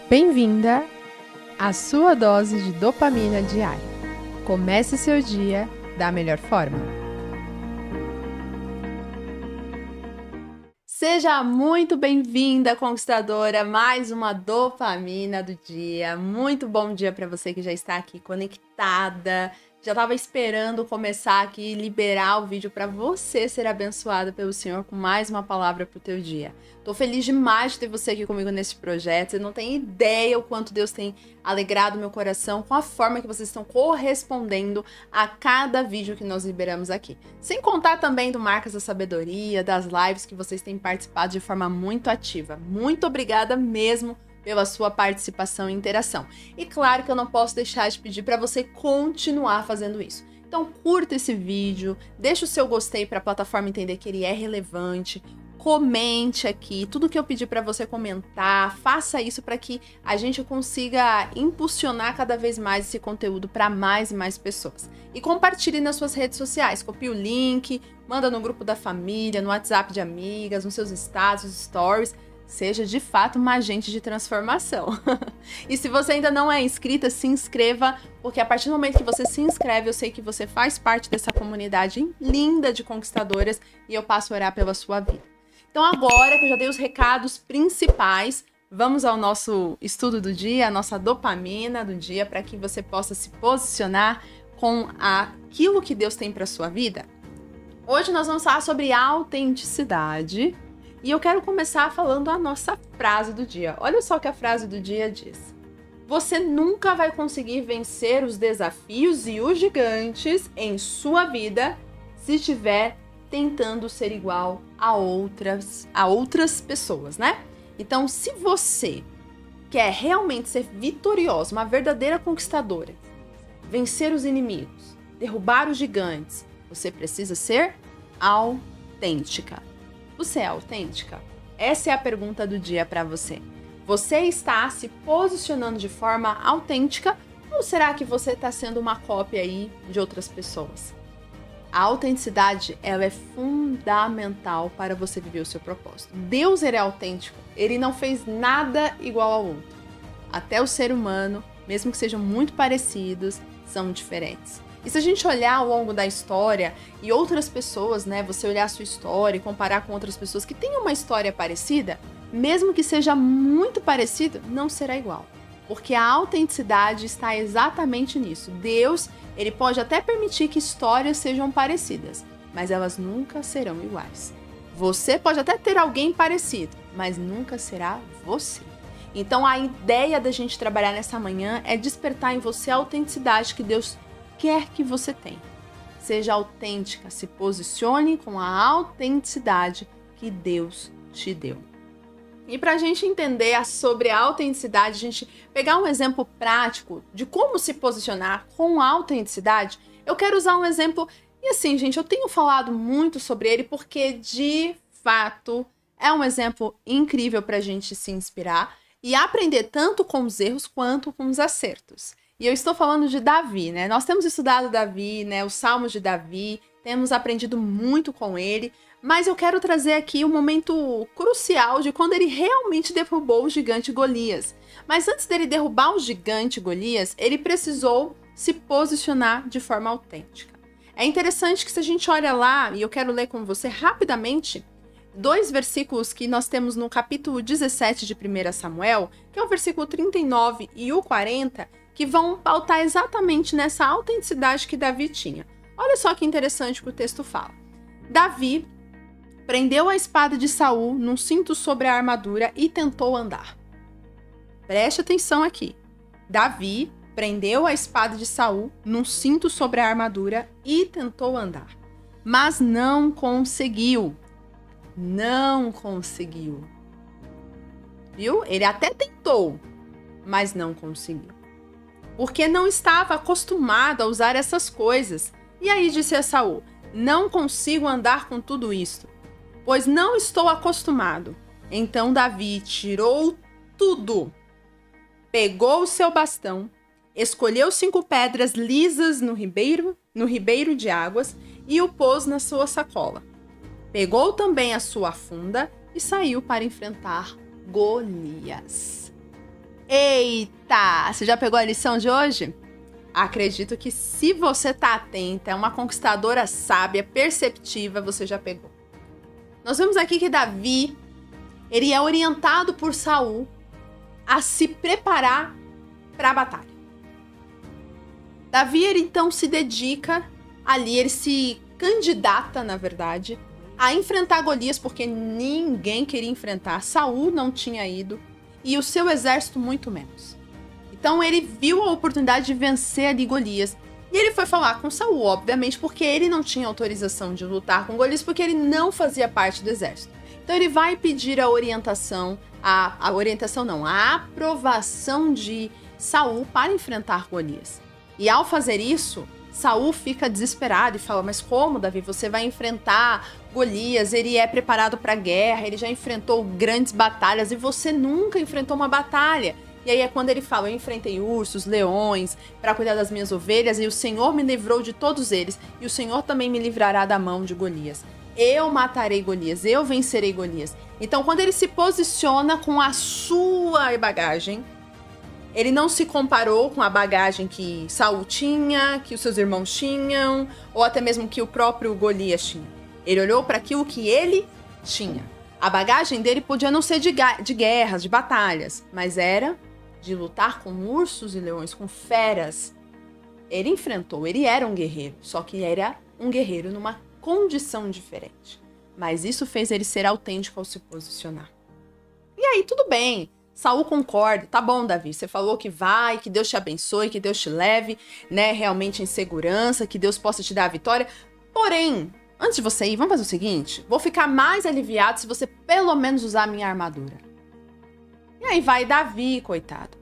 Bem-vinda à sua dose de dopamina diária. Comece seu dia da melhor forma. Seja muito bem-vinda, conquistadora, mais uma dopamina do dia. Muito bom dia para você que já está aqui conectada. Já estava esperando começar aqui e liberar o vídeo para você ser abençoada pelo Senhor com mais uma palavra para o teu dia. Tô feliz demais de ter você aqui comigo nesse projeto. Você não tem ideia o quanto Deus tem alegrado meu coração com a forma que vocês estão correspondendo a cada vídeo que nós liberamos aqui. Sem contar também do Marcas da Sabedoria, das lives que vocês têm participado de forma muito ativa. Muito obrigada mesmo pela sua participação e interação. E claro que eu não posso deixar de pedir para você continuar fazendo isso. Então curta esse vídeo, deixa o seu gostei para a plataforma entender que ele é relevante, comente aqui, tudo que eu pedi para você comentar, faça isso para que a gente consiga impulsionar cada vez mais esse conteúdo para mais e mais pessoas. E compartilhe nas suas redes sociais, copie o link, manda no grupo da família, no WhatsApp de amigas, nos seus status, stories. Seja de fato uma agente de transformação. E se você ainda não é inscrita, se inscreva, porque a partir do momento que você se inscreve, eu sei que você faz parte dessa comunidade linda de conquistadoras e eu passo a orar pela sua vida. Então agora que eu já dei os recados principais, vamos ao nosso estudo do dia, a nossa dopamina do dia, para que você possa se posicionar com aquilo que Deus tem para sua vida. Hoje nós vamos falar sobre autenticidade. E eu quero começar falando a nossa frase do dia. Olha só o que a frase do dia diz. Você nunca vai conseguir vencer os desafios e os gigantes em sua vida se estiver tentando ser igual a outras pessoas, né? Então, se você quer realmente ser vitoriosa, uma verdadeira conquistadora, vencer os inimigos, derrubar os gigantes, você precisa ser autêntica. Você é autêntica? Essa é a pergunta do dia para você. Você está se posicionando de forma autêntica ou será que você está sendo uma cópia aí de outras pessoas? A autenticidade, ela é fundamental para você viver o seu propósito. Deus, ele é autêntico. Ele não fez nada igual ao outro. Até o ser humano, mesmo que sejam muito parecidos, são diferentes. E se a gente olhar ao longo da história e outras pessoas, né, você olhar a sua história e comparar com outras pessoas que têm uma história parecida, mesmo que seja muito parecido, não será igual. Porque a autenticidade está exatamente nisso. Deus, ele pode até permitir que histórias sejam parecidas, mas elas nunca serão iguais. Você pode até ter alguém parecido, mas nunca será você. Então a ideia da gente trabalhar nessa manhã é despertar em você a autenticidade que Deus quer que você tenha. Seja autêntica, se posicione com a autenticidade que Deus te deu. E para a gente entender sobre a autenticidade, a gente pegar um exemplo prático de como se posicionar com a autenticidade, eu quero usar um exemplo, e assim, gente, eu tenho falado muito sobre ele porque, de fato, é um exemplo incrível para a gente se inspirar e aprender tanto com os erros quanto com os acertos. E eu estou falando de Davi, né? Nós temos estudado Davi, né? Os Salmos de Davi, temos aprendido muito com ele, mas eu quero trazer aqui um momento crucial de quando ele realmente derrubou o gigante Golias. Mas antes dele derrubar o gigante Golias, ele precisou se posicionar de forma autêntica. É interessante que se a gente olha lá, e eu quero ler com você rapidamente, 2 versículos que nós temos no capítulo 17 de 1 Samuel, que é o versículo 39 e o 40, que vão pautar exatamente nessa autenticidade que Davi tinha. Olha só que interessante que o texto fala. Davi prendeu a espada de Saul num cinto sobre a armadura e tentou andar. Preste atenção aqui. Davi prendeu a espada de Saul num cinto sobre a armadura e tentou andar. Mas não conseguiu. Não conseguiu. Viu? Ele até tentou, mas não conseguiu. Porque não estava acostumado a usar essas coisas. E aí disse a Saul: não consigo andar com tudo isto, pois não estou acostumado. Então Davi tirou tudo, pegou o seu bastão, escolheu 5 pedras lisas no ribeiro de águas e o pôs na sua sacola. Pegou também a sua funda e saiu para enfrentar Golias. Eita! Você já pegou a lição de hoje? Acredito que se você tá atenta, é uma conquistadora sábia, perceptiva, você já pegou. Nós vemos aqui que Davi, ele é orientado por Saul a se preparar para a batalha. Davi, ele então se dedica ali, ele se candidata, na verdade, a enfrentar Golias, porque ninguém queria enfrentar. Saul não tinha ido e o seu exército muito menos. Então ele viu a oportunidade de vencer ali Golias. E ele foi falar com Saul, obviamente, porque ele não tinha autorização de lutar com Golias, porque ele não fazia parte do exército. Então ele vai pedir a orientação, a aprovação de Saul para enfrentar Golias. E ao fazer isso, Saul fica desesperado e fala: mas como, Davi, você vai enfrentar Golias? Ele é preparado para a guerra, ele já enfrentou grandes batalhas e você nunca enfrentou uma batalha. E aí é quando ele fala: eu enfrentei ursos, leões, para cuidar das minhas ovelhas, e o Senhor me livrou de todos eles, e o Senhor também me livrará da mão de Golias. Eu matarei Golias, eu vencerei Golias. Então, quando ele se posiciona com a sua bagagem, ele não se comparou com a bagagem que Saul tinha, que os seus irmãos tinham, ou até mesmo que o próprio Golias tinha. Ele olhou para aquilo que ele tinha. A bagagem dele podia não ser de guerras, de batalhas, mas era de lutar com ursos e leões, com feras. Ele enfrentou, ele era um guerreiro, só que era um guerreiro numa condição diferente. Mas isso fez ele ser autêntico ao se posicionar. E aí, tudo bem. Saul concorda. Tá bom, Davi, você falou que vai, que Deus te abençoe, que Deus te leve, né, realmente em segurança, que Deus possa te dar a vitória. Porém, antes de você ir, vamos fazer o seguinte: vou ficar mais aliviado se você pelo menos usar a minha armadura. E aí vai Davi, coitado,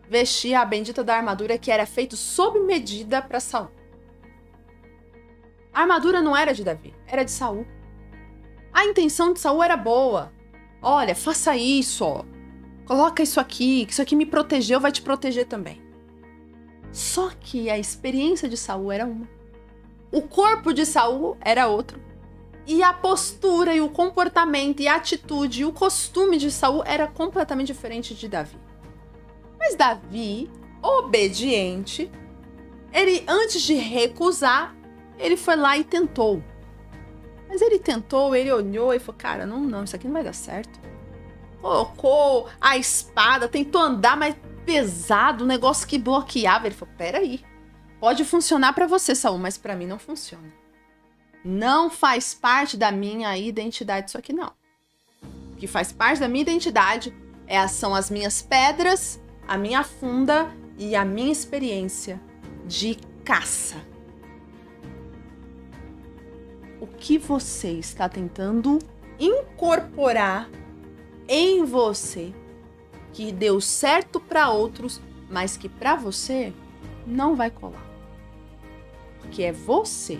vestir a bendita da armadura que era feita sob medida para Saul. A armadura não era de Davi, era de Saul. A intenção de Saul era boa. Olha, faça isso, ó. Coloca isso aqui, que isso aqui me protegeu, vai te proteger também. Só que a experiência de Saul era uma. O corpo de Saul era outro. E a postura, e o comportamento, e a atitude, e o costume de Saul era completamente diferente de Davi. Mas Davi, obediente, ele, antes de recusar, ele foi lá e tentou. Mas ele tentou, ele olhou e falou: cara, não, isso aqui não vai dar certo. Colocou a espada, tentou andar, mas pesado, um negócio que bloqueava. Ele falou: peraí, pode funcionar pra você, Saul, mas pra mim não funciona. Não faz parte da minha identidade isso aqui, não. O que faz parte da minha identidade são as minhas pedras, a minha funda e a minha experiência de caça. O que você está tentando incorporar em você que deu certo para outros, mas que para você não vai colar? Porque é você,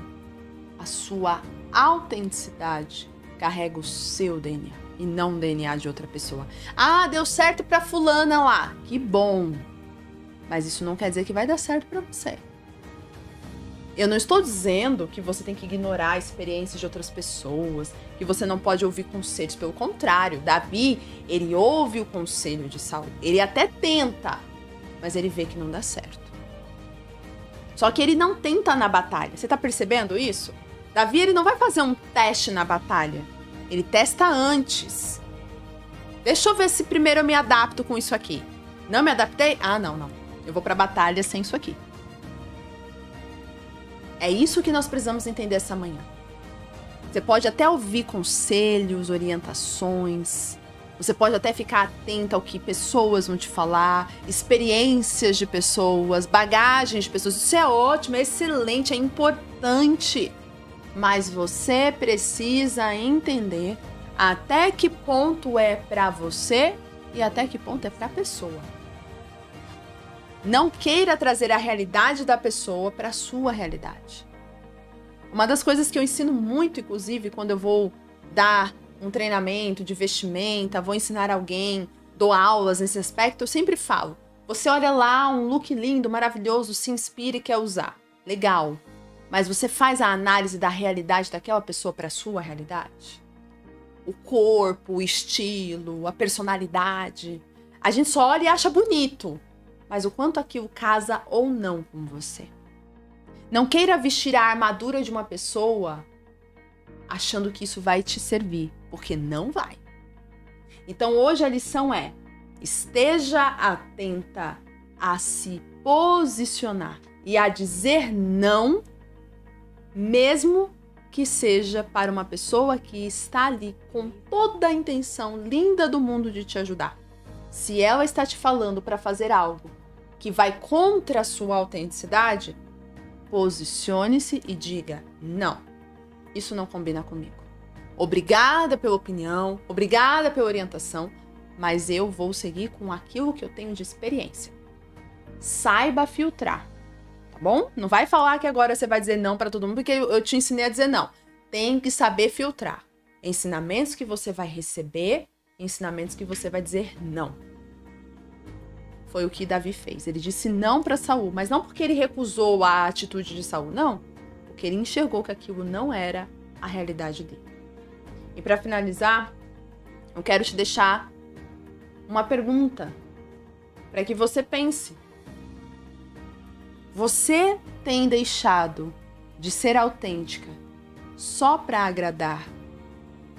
a sua autenticidade carrega o seu DNA e não o DNA de outra pessoa. Ah, deu certo para fulana lá, que bom. Mas isso não quer dizer que vai dar certo para você. Eu não estou dizendo que você tem que ignorar a experiência de outras pessoas, que você não pode ouvir conselhos. Pelo contrário, Davi, ele ouve o conselho de Saul. Ele até tenta, mas ele vê que não dá certo. Só que ele não tenta na batalha. Você tá percebendo isso? Davi, ele não vai fazer um teste na batalha. Ele testa antes. Deixa eu ver se primeiro eu me adapto com isso aqui. Não me adaptei? Ah, não. Eu vou pra batalha sem isso aqui. É isso que nós precisamos entender essa manhã. Você pode até ouvir conselhos, orientações. Você pode até ficar atento ao que pessoas vão te falar, experiências de pessoas, bagagens de pessoas. Isso é ótimo, é excelente, é importante. Mas você precisa entender até que ponto é para você e até que ponto é para a pessoa. Não queira trazer a realidade da pessoa para a sua realidade. Uma das coisas que eu ensino muito, inclusive, quando eu vou dar um treinamento de vestimenta, vou ensinar alguém, dou aulas nesse aspecto, eu sempre falo: você olha lá um look lindo, maravilhoso, se inspira e quer usar. Legal. Mas você faz a análise da realidade daquela pessoa para a sua realidade? O corpo, o estilo, a personalidade, A gente só olha e acha bonito, mas o quanto aquilo casa ou não com você. Não queira vestir a armadura de uma pessoa achando que isso vai te servir, porque não vai. Então hoje a lição é: esteja atenta a se posicionar e a dizer não, mesmo que seja para uma pessoa que está ali com toda a intenção linda do mundo de te ajudar. Se ela está te falando para fazer algo que vai contra a sua autenticidade, posicione-se e diga: não, isso não combina comigo. Obrigada pela opinião, obrigada pela orientação, mas eu vou seguir com aquilo que eu tenho de experiência. Saiba filtrar, tá bom? Não vai falar que agora você vai dizer não para todo mundo, porque eu te ensinei a dizer não. Tem que saber filtrar. Ensinamentos que você vai receber, ensinamentos que você vai dizer não. Foi o que Davi fez. Ele disse não para Saul, mas não porque ele recusou a atitude de Saul, não. Porque ele enxergou que aquilo não era a realidade dele. E para finalizar, eu quero te deixar uma pergunta para que você pense. Você tem deixado de ser autêntica só para agradar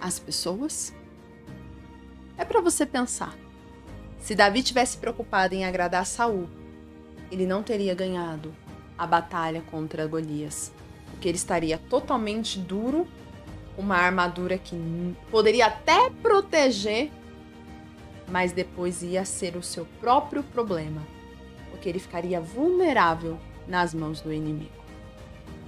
as pessoas? É para você pensar. Se Davi tivesse preocupado em agradar Saul, ele não teria ganhado a batalha contra Golias, porque ele estaria totalmente duro, uma armadura que poderia até proteger, mas depois ia ser o seu próprio problema, porque ele ficaria vulnerável nas mãos do inimigo.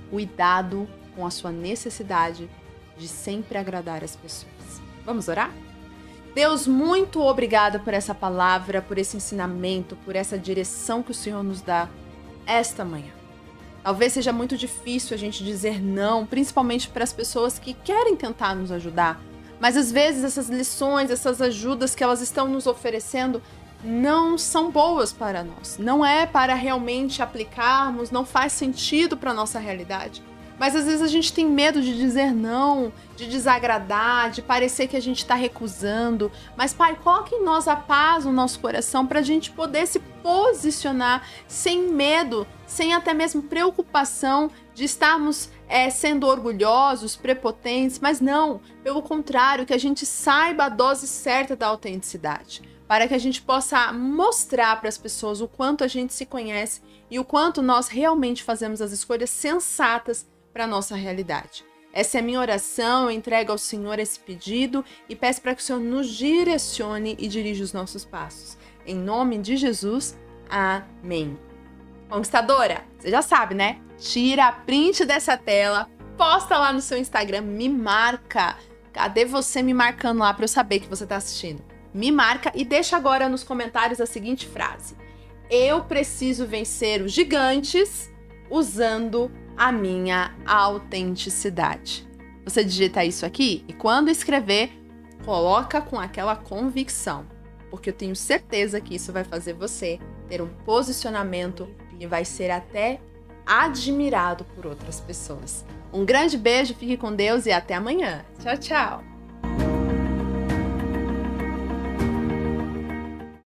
Cuidado com a sua necessidade de sempre agradar as pessoas. Vamos orar? Deus, muito obrigada por essa palavra, por esse ensinamento, por essa direção que o Senhor nos dá esta manhã. Talvez seja muito difícil a gente dizer não, principalmente para as pessoas que querem tentar nos ajudar. Mas às vezes essas lições, essas ajudas que elas estão nos oferecendo não são boas para nós. Não é para realmente aplicarmos, não faz sentido para a nossa realidade. Mas às vezes a gente tem medo de dizer não, de desagradar, de parecer que a gente está recusando. Mas, Pai, coloque em nós a paz no nosso coração para a gente poder se posicionar sem medo, sem até mesmo preocupação de estarmos sendo orgulhosos, prepotentes. Mas não, pelo contrário, que a gente saiba a dose certa da autenticidade, para que a gente possa mostrar para as pessoas o quanto a gente se conhece e o quanto nós realmente fazemos as escolhas sensatas para a nossa realidade. Essa é a minha oração, eu entrego ao Senhor esse pedido e peço para que o Senhor nos direcione e dirija os nossos passos. Em nome de Jesus, amém. Conquistadora, você já sabe, né? Tira a print dessa tela, posta lá no seu Instagram, me marca. Cadê você me marcando lá para eu saber que você está assistindo? Me marca e deixa agora nos comentários a seguinte frase: eu preciso vencer os gigantes usando a minha autenticidade. Você digita isso aqui e quando escrever, coloca com aquela convicção, porque eu tenho certeza que isso vai fazer você ter um posicionamento e vai ser até admirado por outras pessoas. Um grande beijo, fique com Deus e até amanhã. Tchau, tchau!